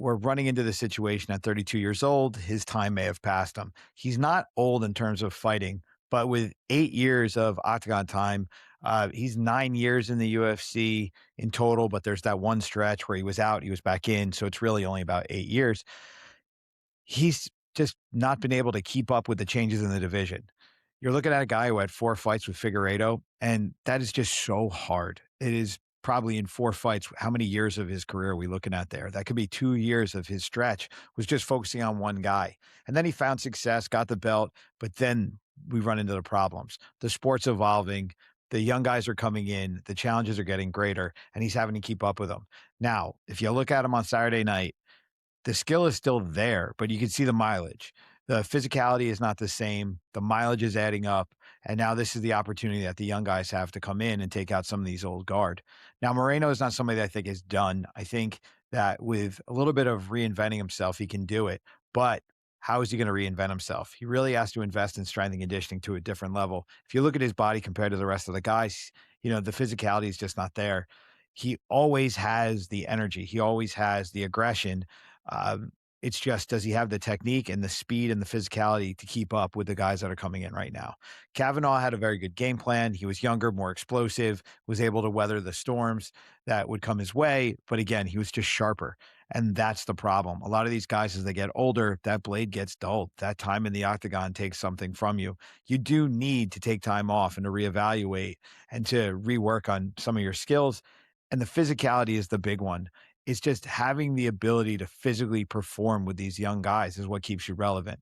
we're running into the situation at 32 years old. His time may have passed him. He's not old in terms of fighting, but with 8 years of octagon time, he's 9 years in the UFC in total. But there's that one stretch where he was out, he was back in. So it's really only about 8 years. He's just not been able to keep up with the changes in the division. You're looking at a guy who had 4 fights with Figueiredo, and that is just so hard. It is probably in 4 fights, how many years of his career are we looking at there? That could be 2 years of his stretch, was just focusing on one guy. And then he found success, got the belt, but then we run into the problems. The sport's evolving, the young guys are coming in, the challenges are getting greater, and he's having to keep up with them. Now, if you look at him on Saturday night, the skill is still there, but you can see the mileage. The physicality is not the same. The mileage is adding up. And now this is the opportunity that the young guys have to come in and take out some of these old guard. Now, Moreno is not somebody that I think is done. I think that with a little bit of reinventing himself, he can do it. But how is he going to reinvent himself? He really has to invest in strength and conditioning to a different level. If you look at his body compared to the rest of the guys, the physicality is just not there. He always has the energy. He always has the aggression. It's just, does he have the technique and the speed and the physicality to keep up with the guys that are coming in right now? Kavanaugh had a very good game plan. He was younger, more explosive, was able to weather the storms that would come his way. But again, he was just sharper. And that's the problem. A lot of these guys, as they get older, that blade gets dulled. That time in the octagon takes something from you. You do need to take time off and to reevaluate and to rework on some of your skills. And the physicality is the big one. It's just having the ability to physically perform with these young guys is what keeps you relevant.